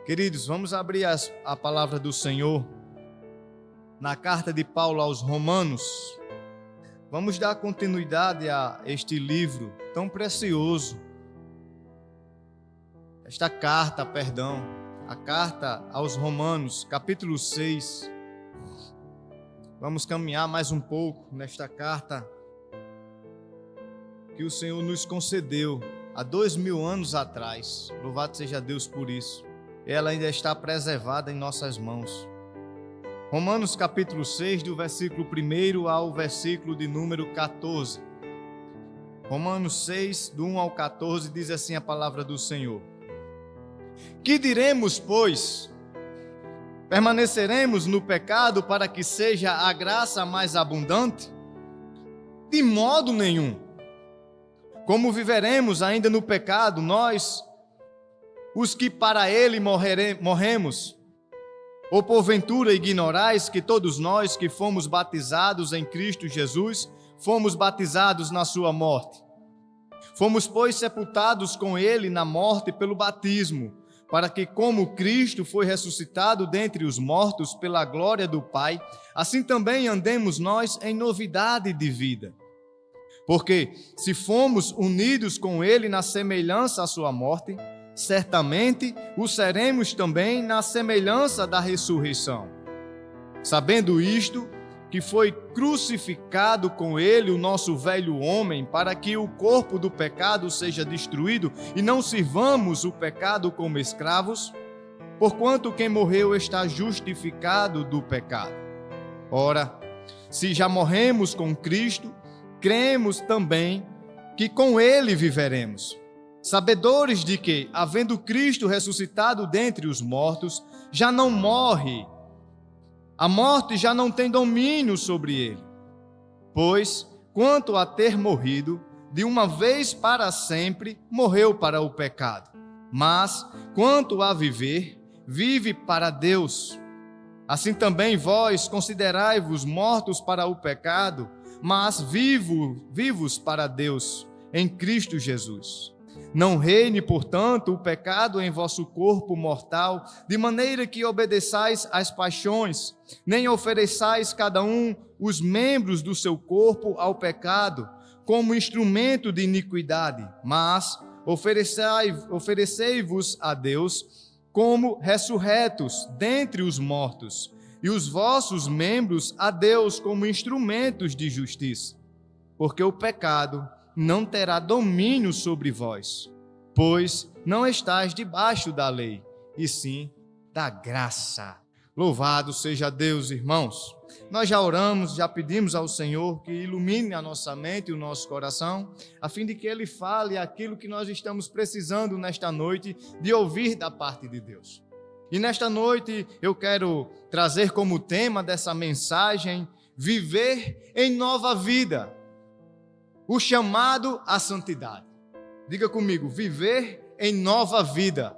Queridos, vamos abrir a palavra do Senhor na carta de Paulo aos Romanos. Vamos dar continuidade a este livro tão precioso. A carta aos Romanos, capítulo 6. Vamos caminhar mais um pouco nesta carta que o Senhor nos concedeu há 2000 anos atrás. Louvado seja Deus por isso. Ela ainda está preservada em nossas mãos. Romanos capítulo 6, do versículo 1 ao versículo de número 14. Romanos 6, do 1 ao 14, diz assim a palavra do Senhor. Que diremos, pois? Permaneceremos no pecado para que seja a graça mais abundante? De modo nenhum. Como viveremos ainda no pecado, nós, os que para ele morremos? Ou porventura ignorais que todos nós que fomos batizados em Cristo Jesus, fomos batizados na sua morte? Fomos, pois, sepultados com ele na morte pelo batismo, para que, como Cristo foi ressuscitado dentre os mortos pela glória do Pai, assim também andemos nós em novidade de vida. Porque, se fomos unidos com ele na semelhança à sua morte, certamente o seremos também na semelhança da ressurreição. Sabendo isto, que foi crucificado com ele o nosso velho homem, para que o corpo do pecado seja destruído e não sirvamos o pecado como escravos, porquanto quem morreu está justificado do pecado. Ora, se já morremos com Cristo, cremos também que com ele viveremos. Sabedores de que, havendo Cristo ressuscitado dentre os mortos, já não morre, a morte já não tem domínio sobre ele. Pois, quanto a ter morrido, de uma vez para sempre, morreu para o pecado. Mas, quanto a viver, vive para Deus. Assim também vós considerai-vos mortos para o pecado, mas vivos para Deus, em Cristo Jesus. Não reine, portanto, o pecado em vosso corpo mortal, de maneira que obedeçais às paixões, nem ofereçais cada um os membros do seu corpo ao pecado, como instrumento de iniquidade, mas oferecei-vos a Deus como ressurretos dentre os mortos, e os vossos membros a Deus como instrumentos de justiça. Porque o pecado não terá domínio sobre vós, pois não estáis debaixo da lei, e sim da graça. Louvado seja Deus, irmãos. Nós já oramos, já pedimos ao Senhor que ilumine a nossa mente e o nosso coração, a fim de que Ele fale aquilo que nós estamos precisando nesta noite de ouvir da parte de Deus. E nesta noite eu quero trazer como tema dessa mensagem, viver em nova vida. O chamado à santidade. Diga comigo, viver em nova vida.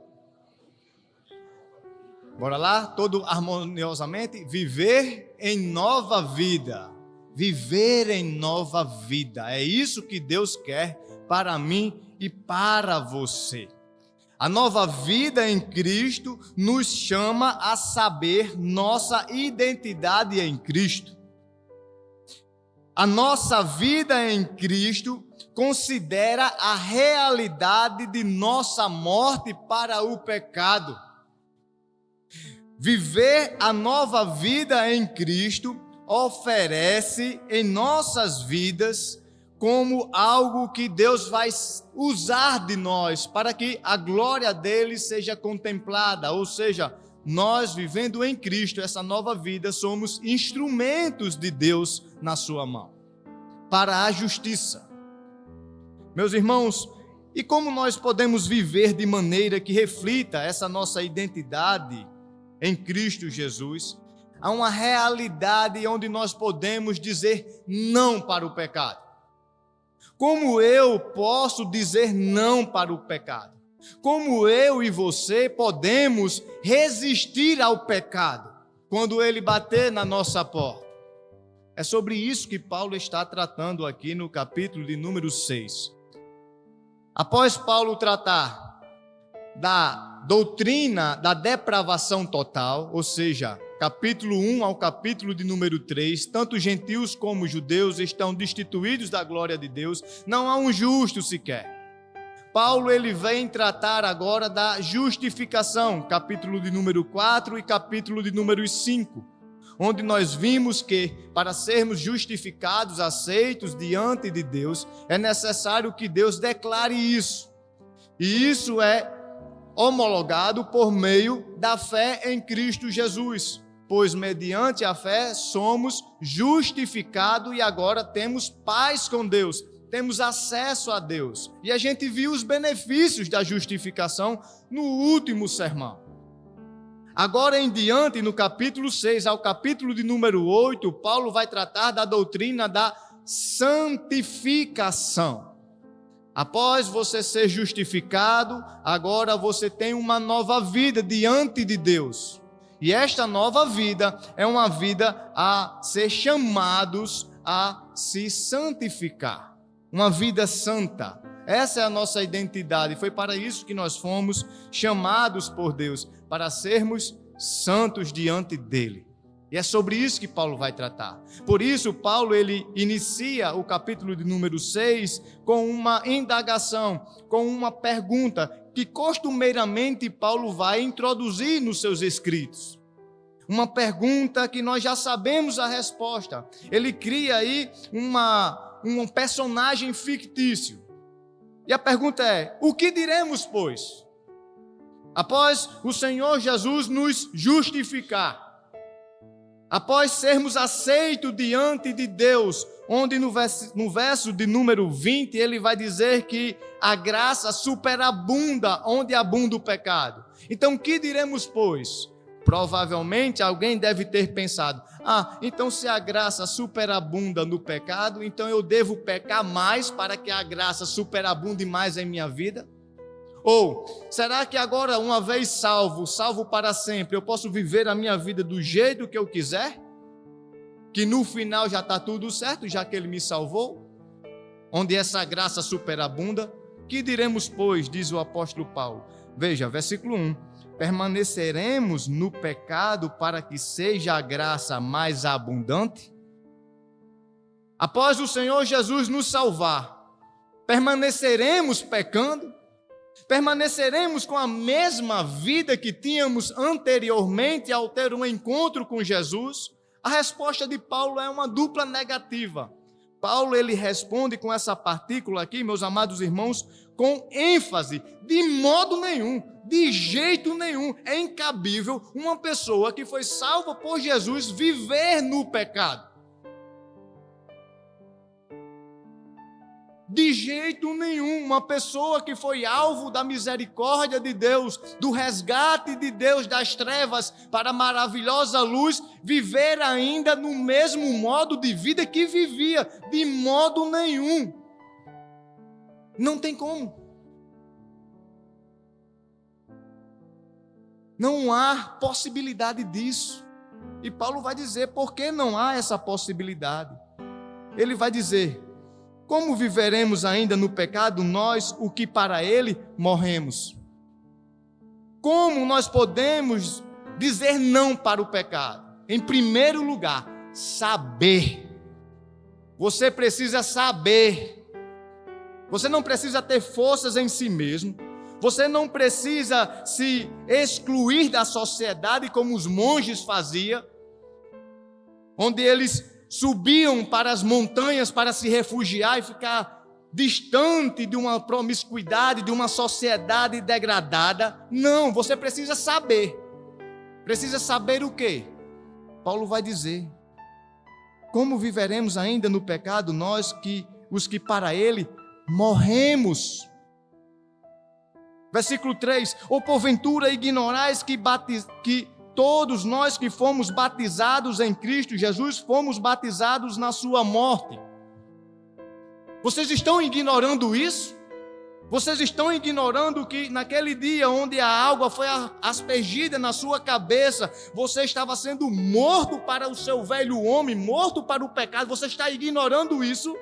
Bora lá, todo harmoniosamente. Viver em nova vida. Viver em nova vida. É isso que Deus quer para mim e para você. A nova vida em Cristo nos chama a saber nossa identidade em Cristo. A nossa vida em Cristo considera a realidade de nossa morte para o pecado. Viver a nova vida em Cristo oferece em nossas vidas como algo que Deus vai usar de nós para que a glória dele seja contemplada, ou seja, nós vivendo em Cristo, essa nova vida, somos instrumentos de Deus na sua mão, para a justiça. Meus irmãos, e como nós podemos viver de maneira que reflita essa nossa identidade em Cristo Jesus? Há uma realidade onde nós podemos dizer não para o pecado. Como eu posso dizer não para o pecado? Como eu e você podemos resistir ao pecado quando ele bater na nossa porta? É sobre isso que Paulo está tratando aqui no capítulo de número 6. Após Paulo tratar da doutrina da depravação total, ou seja, capítulo 1 ao capítulo de número 3, tanto gentios como judeus estão destituídos da glória de Deus, não há um justo sequer. Paulo ele vem tratar agora da justificação, capítulo de número 4 e capítulo de número 5, onde nós vimos que para sermos justificados, aceitos diante de Deus, é necessário que Deus declare isso. E isso é homologado por meio da fé em Cristo Jesus, pois mediante a fé somos justificados e agora temos paz com Deus, temos acesso a Deus. E a gente viu os benefícios da justificação no último sermão. Agora em diante, no capítulo 6 ao capítulo de número 8, Paulo vai tratar da doutrina da santificação. Após você ser justificado, agora você tem uma nova vida diante de Deus. E esta nova vida é uma vida a ser chamados a se santificar. Uma vida santa. Essa é a nossa identidade. Foi para isso que nós fomos chamados por Deus, para sermos santos diante dele. E é sobre isso que Paulo vai tratar. Por isso, Paulo ele inicia o capítulo de número 6 com uma indagação, com uma pergunta que costumeiramente Paulo vai introduzir nos seus escritos. Uma pergunta que nós já sabemos a resposta. Ele cria aí um personagem fictício. E a pergunta é: o que diremos, pois? Após o Senhor Jesus nos justificar, após sermos aceitos diante de Deus, onde no verso de número 20, ele vai dizer que a graça superabunda onde abunda o pecado. Então, o que diremos, pois? Provavelmente alguém deve ter pensado: então se a graça superabunda no pecado, então eu devo pecar mais para que a graça superabunde mais em minha vida? Ou, será que agora, uma vez salvo para sempre, eu posso viver a minha vida do jeito que eu quiser? Que no final já está tudo certo, já que Ele me salvou? Onde essa graça superabunda? Que diremos, pois, diz o apóstolo Paulo. Veja, versículo 1. Permaneceremos no pecado para que seja a graça mais abundante? Após o Senhor Jesus nos salvar, permaneceremos pecando? Permaneceremos com a mesma vida que tínhamos anteriormente ao ter um encontro com Jesus? A resposta de Paulo é uma dupla negativa. Paulo ele responde com essa partícula aqui, meus amados irmãos, com ênfase: de modo nenhum, de jeito nenhum, é incabível uma pessoa que foi salva por Jesus viver no pecado. De jeito nenhum, uma pessoa que foi alvo da misericórdia de Deus, do resgate de Deus das trevas para a maravilhosa luz, viver ainda no mesmo modo de vida que vivia, de modo nenhum. Não tem como. Não há possibilidade disso. E Paulo vai dizer por que não há essa possibilidade. Ele vai dizer: como viveremos ainda no pecado nós, o que para ele morremos? Como nós podemos dizer não para o pecado? Em primeiro lugar, saber. Você precisa saber. Você não precisa ter forças em si mesmo. Você não precisa se excluir da sociedade como os monges faziam, onde eles subiam para as montanhas para se refugiar e ficar distante de uma promiscuidade, de uma sociedade degradada. Não, você precisa saber. Precisa saber o quê? Paulo vai dizer: como viveremos ainda no pecado nós, os que para ele morremos? Versículo 3: ou porventura ignorais que todos nós que fomos batizados em Cristo Jesus, fomos batizados na sua morte. Vocês estão ignorando isso? Vocês estão ignorando que naquele dia onde a água foi aspergida na sua cabeça, você estava sendo morto para o seu velho homem, morto para o pecado. Você está ignorando isso?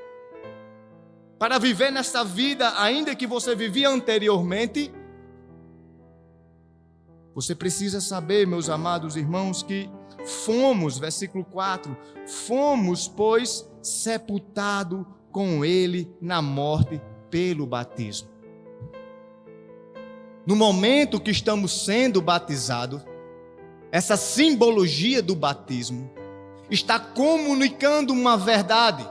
Para viver nessa vida ainda que você vivia anteriormente? Você precisa saber, meus amados irmãos, que fomos, versículo 4, fomos, pois, sepultados com ele na morte pelo batismo. No momento que estamos sendo batizados, essa simbologia do batismo está comunicando uma verdade.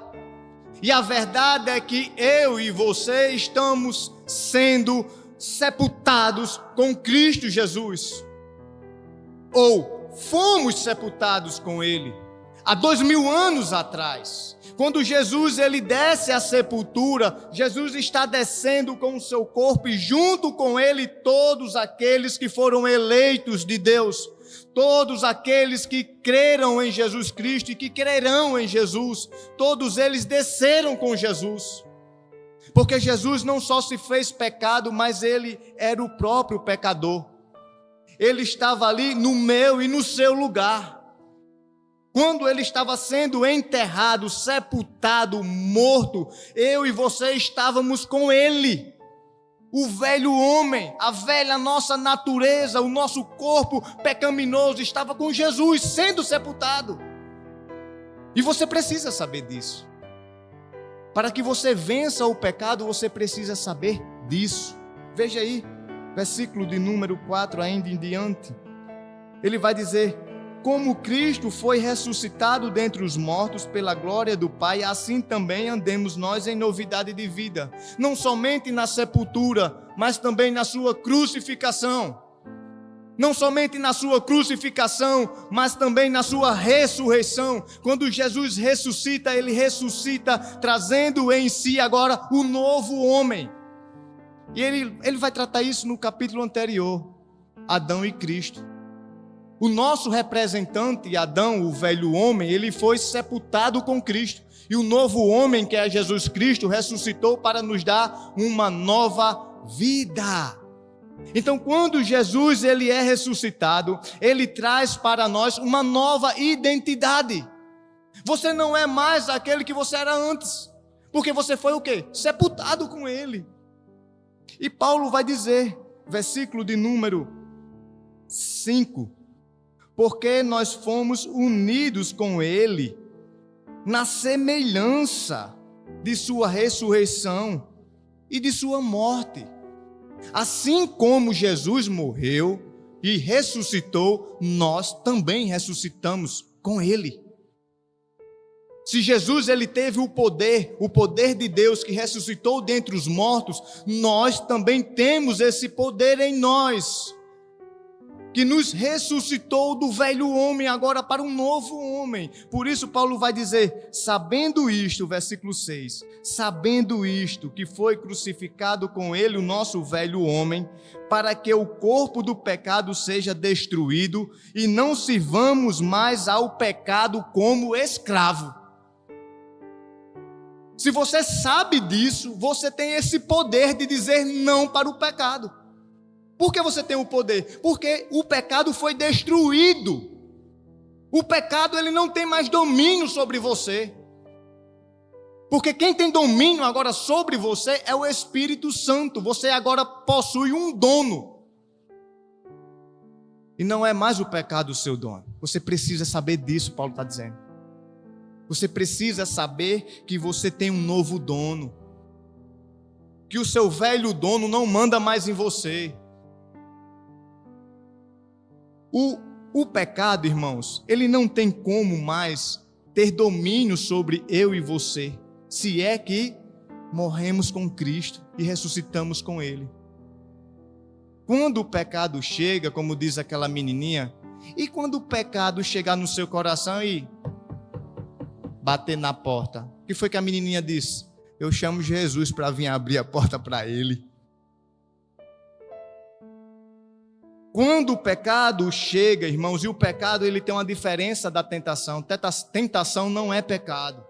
E a verdade é que eu e você estamos sendo sepultados com Cristo Jesus. Ou fomos sepultados com Ele. Há 2000 anos atrás, quando Jesus ele desce à sepultura, Jesus está descendo com o seu corpo e junto com Ele todos aqueles que foram eleitos de Deus. Todos aqueles que creram em Jesus Cristo e que crerão em Jesus, todos eles desceram com Jesus. Porque Jesus não só se fez pecado, mas Ele era o próprio pecador. Ele estava ali no meu e no seu lugar. Quando Ele estava sendo enterrado, sepultado, morto, eu e você estávamos com Ele. O velho homem, a velha nossa natureza, o nosso corpo pecaminoso estava com Jesus sendo sepultado. E você precisa saber disso. Para que você vença o pecado, você precisa saber disso. Veja aí, versículo de número 4 ainda em diante. Ele vai dizer: como Cristo foi ressuscitado dentre os mortos pela glória do Pai, assim também andemos nós em novidade de vida. Não somente na sepultura, mas também na sua crucificação. Não somente na sua crucificação, mas também na sua ressurreição. Quando Jesus ressuscita, Ele ressuscita trazendo em si agora o novo homem. E ele vai tratar isso no capítulo anterior, Adão e Cristo. O nosso representante, Adão, o velho homem, ele foi sepultado com Cristo. E o novo homem, que é Jesus Cristo, ressuscitou para nos dar uma nova vida. Então, quando Jesus ele é ressuscitado, ele traz para nós uma nova identidade. Você não é mais aquele que você era antes. Porque você foi o quê? Sepultado com ele. E Paulo vai dizer, versículo de número 5, porque nós fomos unidos com Ele na semelhança de sua ressurreição e de sua morte. Assim como Jesus morreu e ressuscitou, nós também ressuscitamos com Ele. Se Jesus ele teve o poder de Deus que ressuscitou dentre os mortos, nós também temos esse poder em nós, que nos ressuscitou do velho homem agora para um novo homem. Por isso Paulo vai dizer, sabendo isto, versículo 6, sabendo isto, que foi crucificado com ele o nosso velho homem, para que o corpo do pecado seja destruído e não sirvamos mais ao pecado como escravo. Se você sabe disso, você tem esse poder de dizer não para o pecado. Por que você tem o poder? Porque o pecado foi destruído. O pecado ele não tem mais domínio sobre você. Porque quem tem domínio agora sobre você é o Espírito Santo. Você agora possui um dono. E não é mais o pecado o seu dono. Você precisa saber disso, Paulo está dizendo. Você precisa saber que você tem um novo dono. Que o seu velho dono não manda mais em você. O pecado, irmãos, ele não tem como mais ter domínio sobre eu e você, se é que morremos com Cristo e ressuscitamos com Ele. Quando o pecado chega, como diz aquela menininha, e quando o pecado chegar no seu coração e bater na porta, o que foi que a menininha disse? Eu chamo Jesus para vir abrir a porta para ele. Quando o pecado chega, irmãos, e o pecado ele tem uma diferença da tentação. Tentação não é pecado.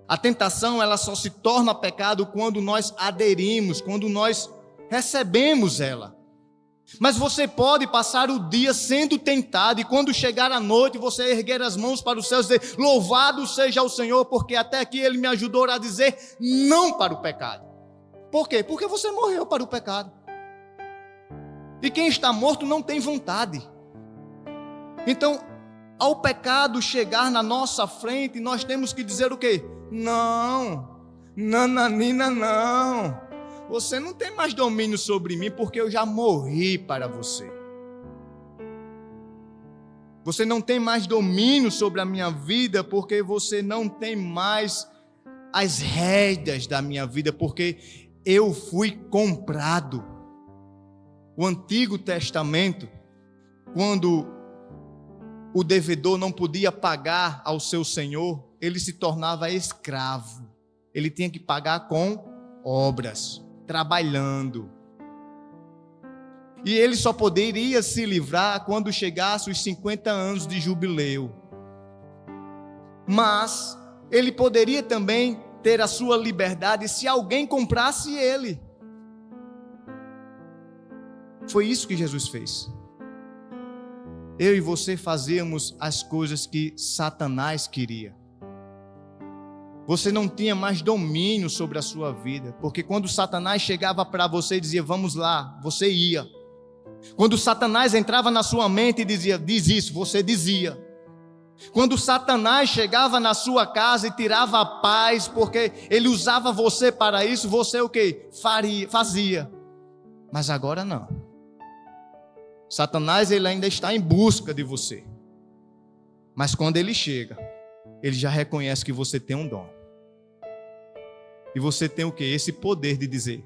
A tentação ela só se torna pecado quando nós aderimos, quando nós recebemos ela. Mas você pode passar o dia sendo tentado e quando chegar a noite você erguer as mãos para os céus e dizer, louvado seja o Senhor, porque até aqui Ele me ajudou a dizer não para o pecado. Por quê? Porque você morreu para o pecado. E quem está morto não tem vontade. Então, ao pecado chegar na nossa frente, nós temos que dizer o quê? Não, nananina, não. Você não tem mais domínio sobre mim, porque eu já morri para você. Você não tem mais domínio sobre a minha vida, porque você não tem mais as rédeas da minha vida, porque eu fui comprado. O Antigo Testamento, quando o devedor não podia pagar ao seu senhor, ele se tornava escravo. Ele tinha que pagar com obras, trabalhando. E ele só poderia se livrar quando chegasse os 50 anos de jubileu. Mas ele poderia também ter a sua liberdade se alguém comprasse ele. Foi isso que Jesus fez. Eu e você fazíamos as coisas que Satanás queria. Você não tinha mais domínio sobre a sua vida, porque quando Satanás chegava para você e dizia, vamos lá, você ia. Quando Satanás entrava na sua mente e dizia, diz isso, você dizia. Quando Satanás chegava na sua casa e tirava a paz, porque ele usava você para isso, você o quê? Fazia. Mas agora não. Satanás, ele ainda está em busca de você. Mas quando ele chega, ele já reconhece que você tem um dom. E você tem o quê? Esse poder de dizer,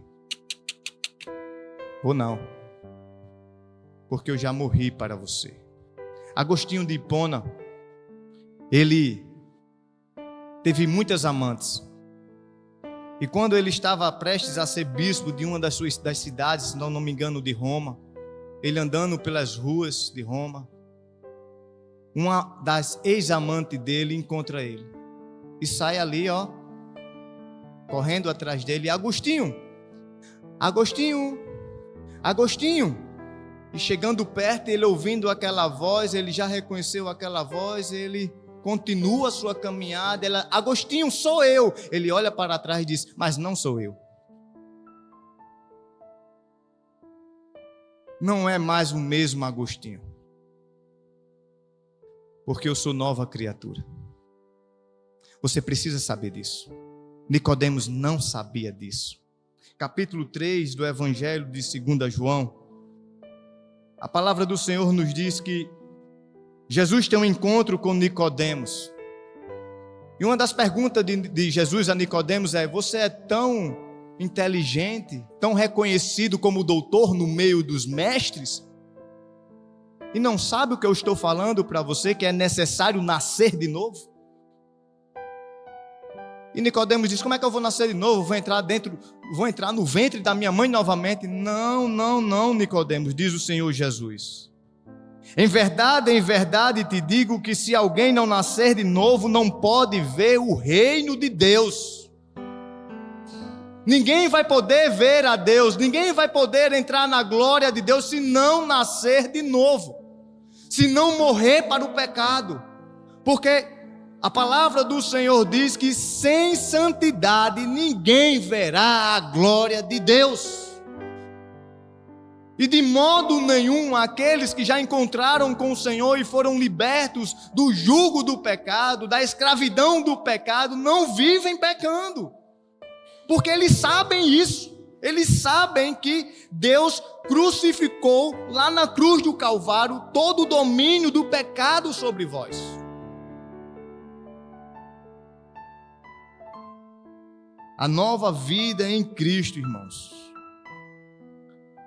ou não, porque eu já morri para você. Agostinho de Hipona, ele teve muitas amantes. E quando ele estava prestes a ser bispo de uma das cidades, se não me engano, de Roma, ele andando pelas ruas de Roma, uma das ex-amantes dele encontra ele. E sai ali, correndo atrás dele. Agostinho, Agostinho, Agostinho. E chegando perto, ele ouvindo aquela voz, ele já reconheceu aquela voz, ele continua a sua caminhada. Ela, Agostinho, sou eu. Ele olha para trás e diz, mas não sou eu. Não é mais o mesmo Agostinho, porque eu sou nova criatura. Você precisa saber disso. Nicodemos não sabia disso. Capítulo 3 do Evangelho de 2 João, a palavra do Senhor nos diz que Jesus tem um encontro com Nicodemos. E uma das perguntas de Jesus a Nicodemos é, você é tão inteligente, tão reconhecido como doutor no meio dos mestres, e não sabe o que eu estou falando para você, que é necessário nascer de novo? E Nicodemos diz, como é que eu vou nascer de novo? Vou entrar no ventre da minha mãe novamente? Não, Nicodemos, diz o Senhor Jesus. Em verdade te digo que se alguém não nascer de novo, não pode ver o reino de Deus. Ninguém vai poder ver a Deus, ninguém vai poder entrar na glória de Deus se não nascer de novo, se não morrer para o pecado, porque a palavra do Senhor diz que sem santidade ninguém verá a glória de Deus. E de modo nenhum aqueles que já encontraram com o Senhor e foram libertos do jugo do pecado, da escravidão do pecado, não vivem pecando. Porque eles sabem isso. Eles sabem que Deus crucificou lá na cruz do Calvário todo o domínio do pecado sobre vós. A nova vida em Cristo, irmãos.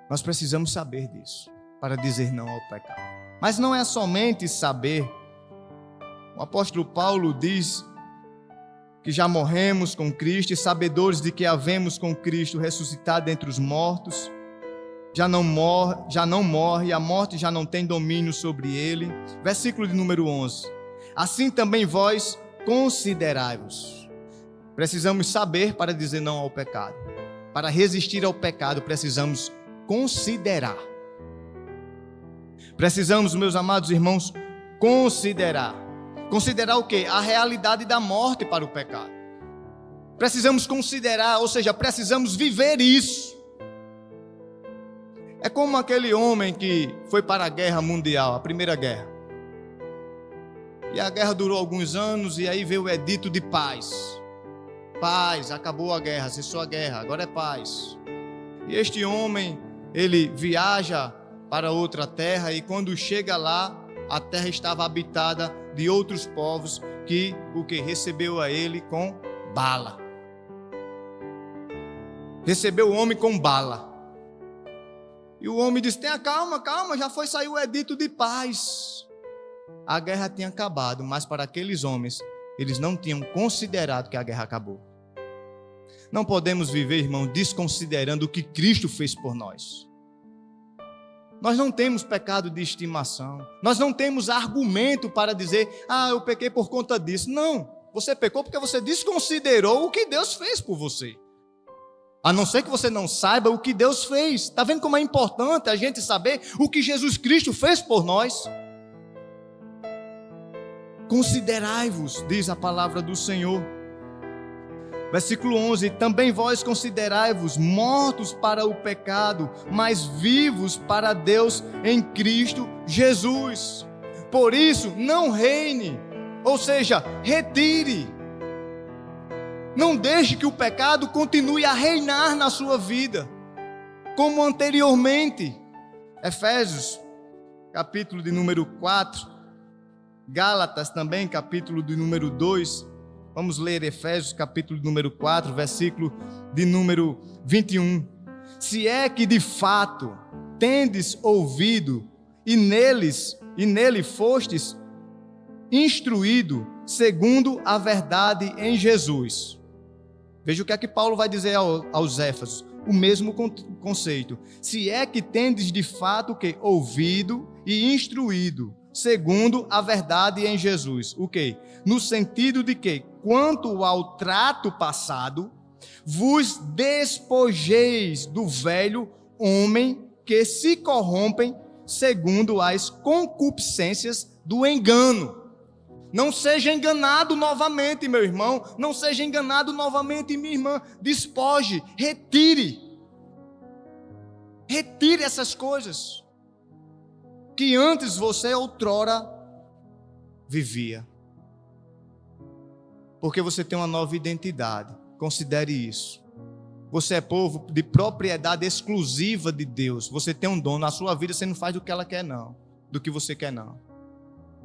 Nós precisamos saber disso para dizer não ao pecado. Mas não é somente saber. O apóstolo Paulo diz que já morremos com Cristo e sabedores de que havemos com Cristo ressuscitado dentre os mortos. Já não morre, a morte já não tem domínio sobre ele. Versículo de número 11. Assim também vós considerai-vos. Precisamos saber para dizer não ao pecado. Para resistir ao pecado, precisamos considerar. Precisamos, meus amados irmãos, considerar. Considerar o quê? A realidade da morte para o pecado. Precisamos considerar, ou seja, precisamos viver isso. É como aquele homem que foi para a guerra mundial, a primeira guerra. E a guerra durou alguns anos e aí veio o edito de paz. Paz, acabou a guerra, cessou a guerra, agora é paz. E este homem, ele viaja para outra terra e quando chega lá, a terra estava habitada de outros povos que recebeu a ele com bala. Recebeu o homem com bala. E o homem disse: tenha calma, calma, já saiu o edito de paz. A guerra tinha acabado, mas para aqueles homens, eles não tinham considerado que a guerra acabou. Não podemos viver, irmão, desconsiderando o que Cristo fez por nós. Nós não temos pecado de estimação. Nós não temos argumento para dizer: eu pequei por conta disso. Não, você pecou porque você desconsiderou o que Deus fez por você. A não ser que você não saiba o que Deus fez. Está vendo como é importante a gente saber o que Jesus Cristo fez por nós? Considerai-vos, diz a palavra do Senhor. Versículo 11, também vós considerai-vos mortos para o pecado, mas vivos para Deus em Cristo Jesus. Por isso, não reine, ou seja, retire. Não deixe que o pecado continue a reinar na sua vida, como anteriormente. Efésios, capítulo de número 4, Gálatas também, capítulo de número 2. Vamos ler Efésios, capítulo de número 4, versículo de número 21. Se é que de fato tendes ouvido e nele fostes instruído segundo a verdade em Jesus. Veja o que é que Paulo vai dizer aos Éfesos, o mesmo conceito. Se é que tendes de fato que ouvido e instruído segundo a verdade em Jesus. O quê? No sentido de que, quanto ao trato passado, vos despojeis do velho homem que se corrompem segundo as concupiscências do engano. Não seja enganado novamente, meu irmão. Não seja enganado novamente, minha irmã. Despoje, retire. Retire essas coisas que antes você outrora vivia. Porque você tem uma nova identidade. Considere isso. Você é povo de propriedade exclusiva de Deus. Você tem um dom. Na sua vida você não faz do que ela quer, não. Do que você quer, não.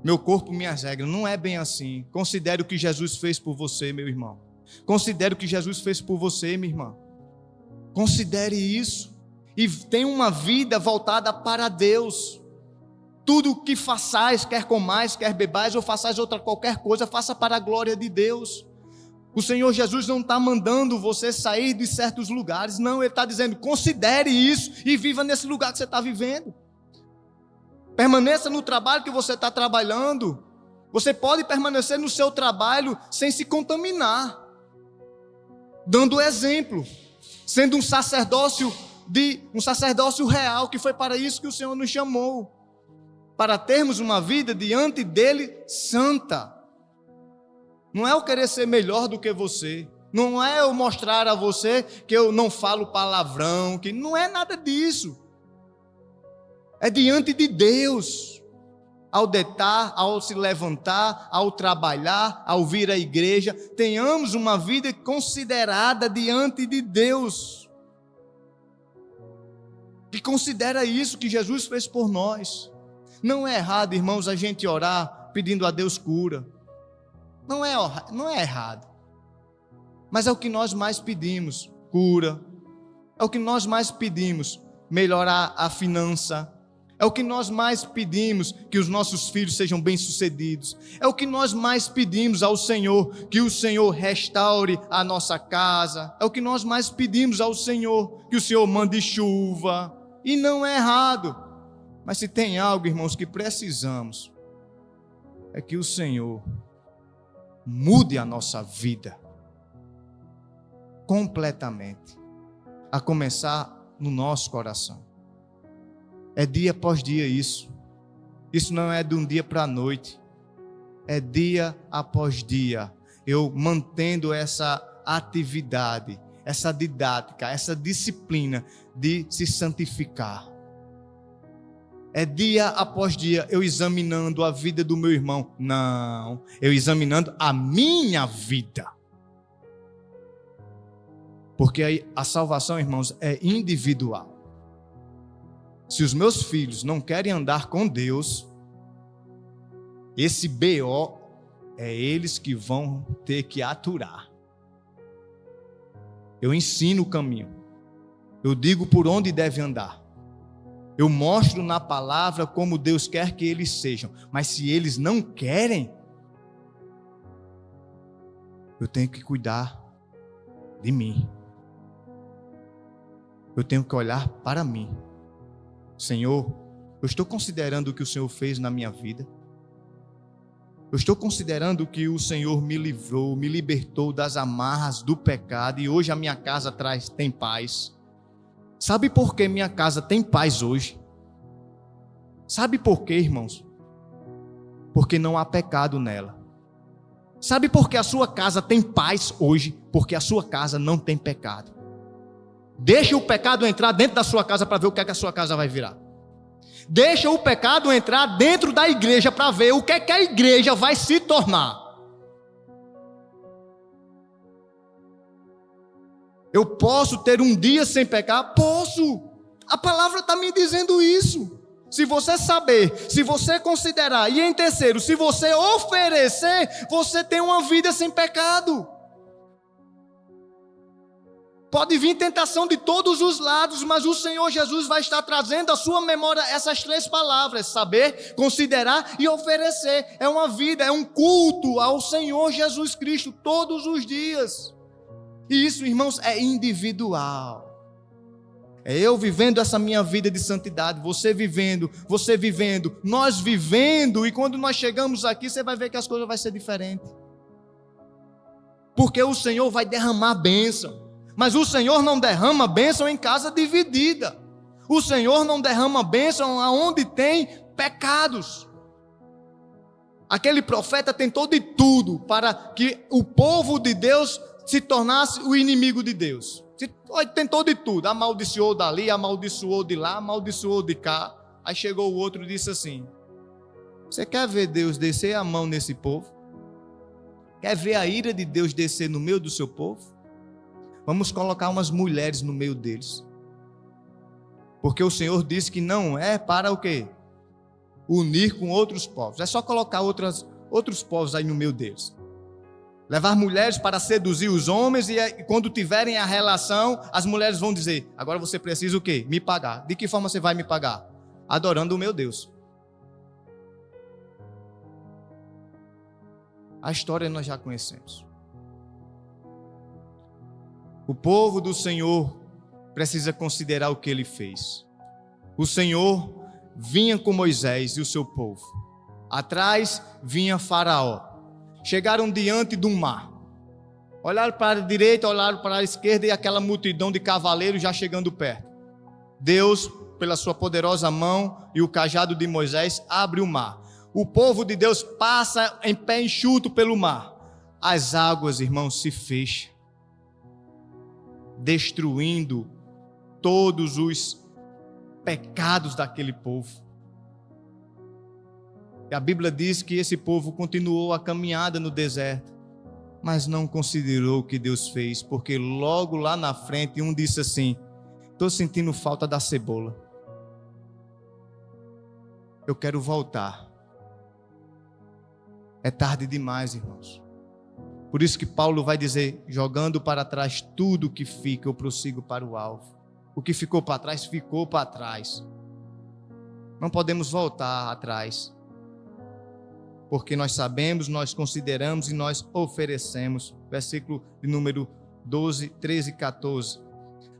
Meu corpo, minhas regras. Não é bem assim. Considere o que Jesus fez por você, meu irmão. Considere o que Jesus fez por você, minha irmã. Considere isso. E tenha uma vida voltada para Deus. Tudo o que façais, quer comais, quer bebais, ou façais outra qualquer coisa, faça para a glória de Deus. O Senhor Jesus não está mandando você sair de certos lugares. Não, Ele está dizendo: considere isso e viva nesse lugar que você está vivendo. Permaneça no trabalho que você está trabalhando. Você pode permanecer no seu trabalho sem se contaminar, dando exemplo, sendo um sacerdócio real, que foi para isso que o Senhor nos chamou, para termos uma vida diante dele santa. Não é eu querer ser melhor do que você, não é eu mostrar a você que eu não falo palavrão, que não é nada disso. É diante de Deus, ao deitar, ao se levantar, ao trabalhar, ao vir à igreja, tenhamos uma vida considerada diante de Deus, que considera isso que Jesus fez por nós. Não é errado, irmãos, a gente orar pedindo a Deus cura, não é errado, mas é o que nós mais pedimos, cura, é o que nós mais pedimos, melhorar a finança, é o que nós mais pedimos, que os nossos filhos sejam bem-sucedidos. É o que nós mais pedimos ao Senhor, que o Senhor restaure a nossa casa. É o que nós mais pedimos ao Senhor, que o Senhor mande chuva. E não é errado. Mas se tem algo, irmãos, que precisamos, é que o Senhor mude a nossa vida completamente, a começar no nosso coração. É dia após dia isso. Isso não é de um dia para a noite. É dia após dia. Eu mantendo essa atividade, essa didática, essa disciplina de se santificar. É dia após dia eu examinando a vida do meu irmão. Não, eu examinando a minha vida. Porque aí a salvação, irmãos, é individual. Se os meus filhos não querem andar com Deus, esse BO é eles que vão ter que aturar. Eu ensino o caminho. Eu digo por onde deve andar. Eu mostro na palavra como Deus quer que eles sejam. Mas se eles não querem, eu tenho que cuidar de mim. Eu tenho que olhar para mim. Senhor, eu estou considerando o que o Senhor fez na minha vida. Eu estou considerando que o Senhor me livrou, me libertou das amarras do pecado e hoje a minha casa tem paz. Sabe por que minha casa tem paz hoje? Sabe por quê, irmãos? Porque não há pecado nela. Sabe por que a sua casa tem paz hoje? Porque a sua casa não tem pecado. Deixa o pecado entrar dentro da sua casa para ver o que é que a sua casa vai virar. Deixa o pecado entrar dentro da igreja para ver o que é que a igreja vai se tornar. Eu posso ter um dia sem pecar? Posso. A palavra está me dizendo isso. Se você saber, se você considerar, e em terceiro, se você oferecer, você tem uma vida sem pecado. Pode vir tentação de todos os lados, mas o Senhor Jesus vai estar trazendo à sua memória essas três palavras: saber, considerar e oferecer. É uma vida, é um culto ao Senhor Jesus Cristo todos os dias. E isso, irmãos, é individual. É eu vivendo essa minha vida de santidade, você vivendo, nós vivendo, e quando nós chegamos aqui, você vai ver que as coisas vão ser diferentes. Porque o Senhor vai derramar bênção. Mas o Senhor não derrama bênção em casa dividida. O Senhor não derrama bênção aonde tem pecados. Aquele profeta tentou de tudo para que o povo de Deus se tornasse o inimigo de Deus. Tentou de tudo, amaldiçoou dali, amaldiçoou de lá, amaldiçoou de cá. Aí chegou o outro e disse assim: você quer ver Deus descer a mão nesse povo? Quer ver a ira de Deus descer no meio do seu povo? Vamos colocar umas mulheres no meio deles. Porque o Senhor disse que não é para o quê? Unir com outros povos. É só colocar outros povos aí no meio deles. Levar mulheres para seduzir os homens, e quando tiverem a relação, as mulheres vão dizer: agora você precisa o quê? Me pagar. De que forma você vai me pagar? Adorando o meu Deus. A história nós já conhecemos. O povo do Senhor precisa considerar o que ele fez. O Senhor vinha com Moisés e o seu povo. Atrás vinha Faraó. Chegaram diante do mar. Olharam para a direita, olharam para a esquerda e aquela multidão de cavaleiros já chegando perto. Deus, pela sua poderosa mão e o cajado de Moisés, abre o mar. O povo de Deus passa em pé enxuto pelo mar. As águas, irmãos, se fecham, destruindo todos os pecados daquele povo. E a Bíblia diz que esse povo continuou a caminhada no deserto, mas não considerou o que Deus fez, porque logo lá na frente um disse assim: estou sentindo falta da cebola, eu quero voltar. É tarde demais, irmãos. Por isso que Paulo vai dizer: jogando para trás tudo que fica, eu prossigo para o alvo. O que ficou para trás, ficou para trás. Não podemos voltar atrás, porque nós sabemos, nós consideramos e nós oferecemos. Versículo de número 12, 13 e 14.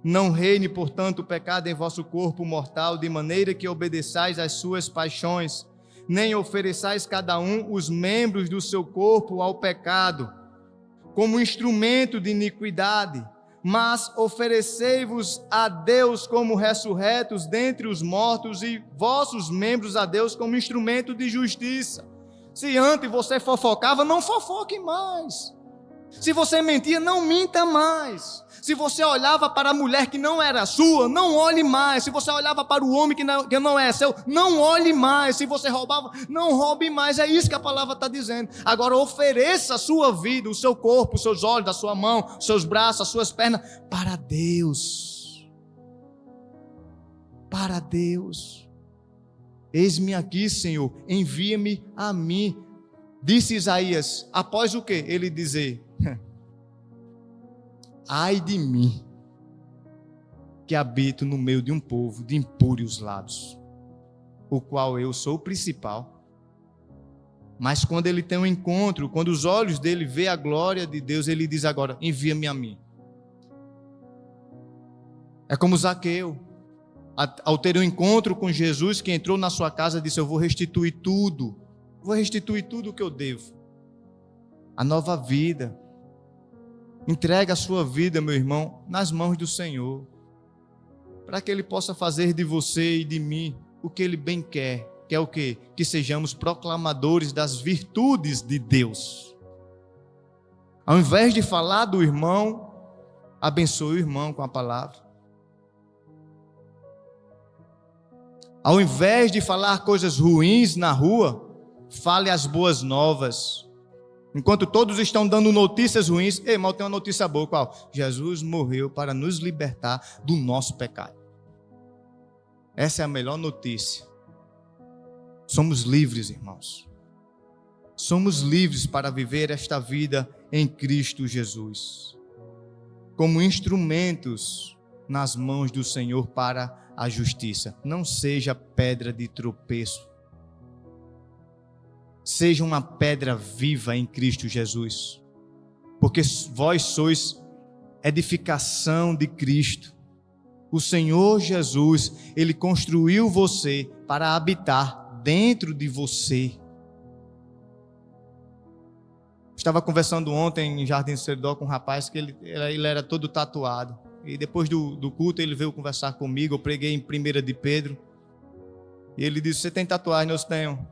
Não reine, portanto, o pecado em vosso corpo mortal, de maneira que obedeçais às suas paixões, nem ofereçais cada um os membros do seu corpo ao pecado, como instrumento de iniquidade, mas oferecei-vos a Deus como ressurretos dentre os mortos, e vossos membros a Deus como instrumento de justiça. Se antes você fofocava, não fofoque mais. Se você mentia, não minta mais. Se você olhava para a mulher que não era sua, não olhe mais. Se você olhava para o homem que não é seu, não olhe mais. Se você roubava, não roube mais. É isso que a palavra está dizendo. Agora ofereça a sua vida, o seu corpo, os seus olhos, a sua mão, os seus braços, as suas pernas, para Deus. Para Deus. Eis-me aqui, Senhor, envia-me a mim. Disse Isaías, após o quê? Ele dizer: ai de mim, que habito no meio de um povo de impúrios lábios, o qual eu sou o principal. Mas quando ele tem um encontro, quando os olhos dele vê a glória de Deus, ele diz agora: envia-me a mim. É como Zaqueu, ao ter um encontro com Jesus, que entrou na sua casa, disse: eu vou restituir tudo o que eu devo. A nova vida. Entrega a sua vida, meu irmão, nas mãos do Senhor, para que Ele possa fazer de você e de mim o que Ele bem quer. Que é o quê? Que sejamos proclamadores das virtudes de Deus. Ao invés de falar do irmão, abençoe o irmão com a palavra. Ao invés de falar coisas ruins na rua, fale as boas novas. Enquanto todos estão dando notícias ruins, ei, mas eu tenho uma notícia boa, qual? Jesus morreu para nos libertar do nosso pecado. Essa é a melhor notícia. Somos livres, irmãos. Somos livres para viver esta vida em Cristo Jesus, como instrumentos nas mãos do Senhor para a justiça. Não seja pedra de tropeço. Seja uma pedra viva em Cristo Jesus, porque vós sois edificação de Cristo. O Senhor Jesus, Ele construiu você para habitar dentro de você. Estava conversando ontem em Jardim do Seridó com um rapaz que ele era todo tatuado. E depois do culto ele veio conversar comigo, eu preguei em 1 de Pedro. E ele disse: você tem tatuagem? Eu tenho.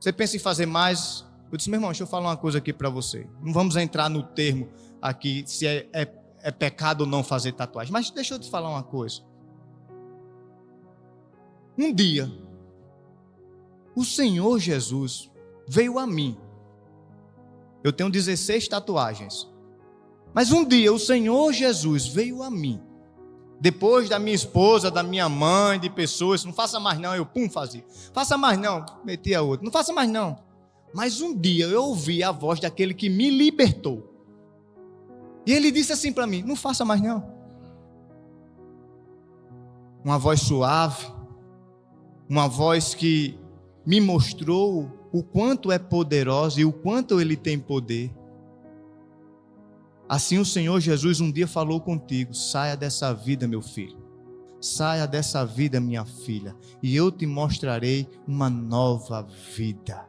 Você pensa em fazer mais? Eu disse: meu irmão, deixa eu falar uma coisa aqui para você. Não vamos entrar no termo aqui, se é pecado ou não fazer tatuagem. Mas deixa eu te falar uma coisa. Um dia, o Senhor Jesus veio a mim. Eu tenho 16 tatuagens. Mas um dia, o Senhor Jesus veio a mim. Depois da minha esposa, da minha mãe, de pessoas, não faça mais não, eu fazia. Faça mais não, metia outra, não faça mais não. Mas um dia eu ouvi a voz daquele que me libertou. E ele disse assim para mim: não faça mais não. Uma voz suave, uma voz que me mostrou o quanto é poderosa e o quanto ele tem poder. Assim o Senhor Jesus um dia falou contigo: saia dessa vida, meu filho. Saia dessa vida, minha filha, e eu te mostrarei uma nova vida,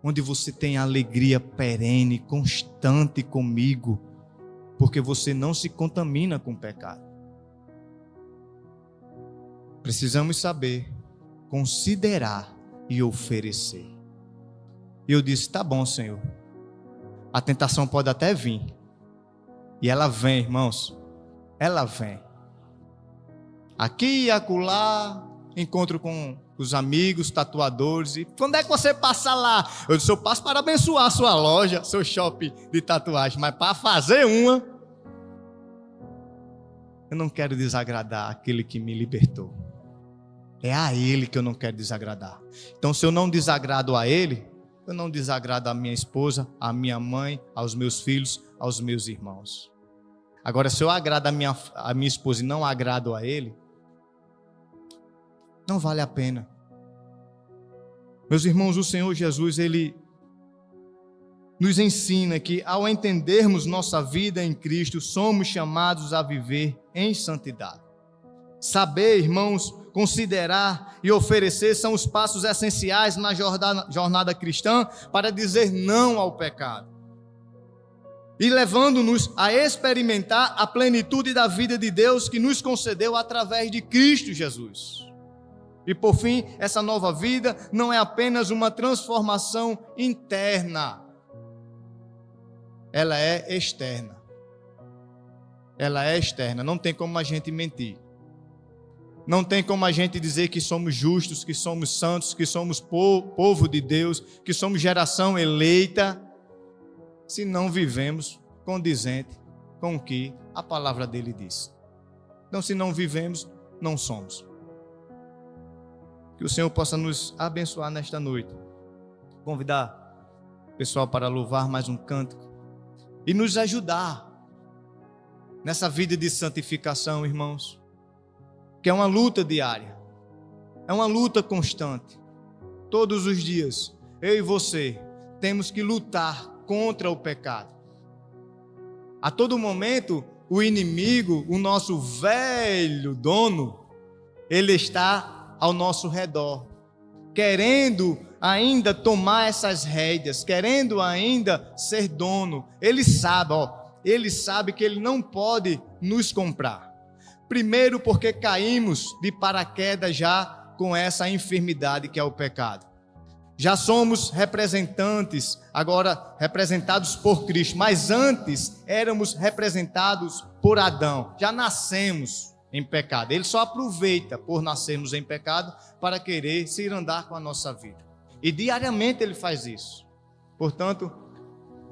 onde você tem alegria perene, constante comigo, porque você não se contamina com o pecado. Precisamos saber, considerar e oferecer. E eu disse: tá bom, Senhor. A tentação pode até vir. E ela vem, irmãos. Ela vem. Aqui e acolá, encontro com os amigos, tatuadores. E quando é que você passa lá? Eu disse: eu passo para abençoar a sua loja, seu shopping de tatuagem. Mas para fazer uma, eu não quero desagradar aquele que me libertou. É a Ele que eu não quero desagradar. Então, se eu não desagrado a Ele, eu não desagrado a minha esposa, a minha mãe, aos meus filhos, aos meus irmãos. Agora, se eu agrado a minha esposa e não agrado a Ele, não vale a pena. Meus irmãos, o Senhor Jesus, Ele nos ensina que, ao entendermos nossa vida em Cristo, somos chamados a viver em santidade. Saber, irmãos, considerar e oferecer são os passos essenciais na jornada cristã para dizer não ao pecado. E levando-nos a experimentar a plenitude da vida de Deus que nos concedeu através de Cristo Jesus. E por fim, essa nova vida não é apenas uma transformação interna. ela é externa. Ela é externa, não tem como a gente mentir. Não tem como a gente dizer que somos justos, que somos santos, que somos povo de Deus, que somos geração eleita, se não vivemos condizente com o que a palavra dele diz. Então, se não vivemos, não somos. Que o Senhor possa nos abençoar nesta noite. Convidar o pessoal para louvar mais um cântico e nos ajudar nessa vida de santificação, irmãos, que é uma luta diária, é uma luta constante. Todos os dias, eu e você temos que lutar contra o pecado. A todo momento, o inimigo, o nosso velho dono, ele está ao nosso redor, querendo ainda tomar essas rédeas, querendo ainda ser dono. Ele sabe que ele não pode nos comprar. Primeiro, porque caímos de paraquedas já com essa enfermidade que é o pecado. Já somos representantes, agora representados por Cristo, mas antes éramos representados por Adão. Já nascemos em pecado. Ele só aproveita por nascermos em pecado para querer se ir andar com a nossa vida. E diariamente ele faz isso. Portanto,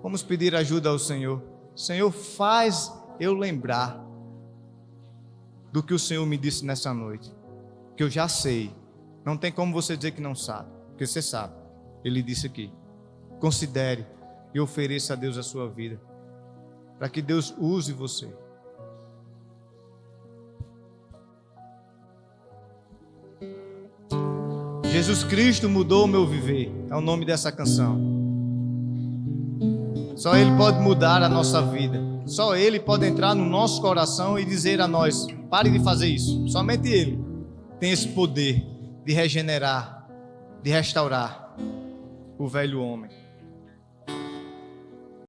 vamos pedir ajuda ao Senhor. Senhor, faz eu lembrar do que o Senhor me disse nessa noite, que eu já sei. Não tem como você dizer que não sabe, porque você sabe. Ele disse aqui: considere e ofereça a Deus a sua vida, para que Deus use você. Jesus Cristo mudou o meu viver, é o nome dessa canção. Só Ele pode mudar a nossa vida. Só Ele pode entrar no nosso coração e dizer a nós: pare de fazer isso. Somente Ele tem esse poder de regenerar, de restaurar o velho homem.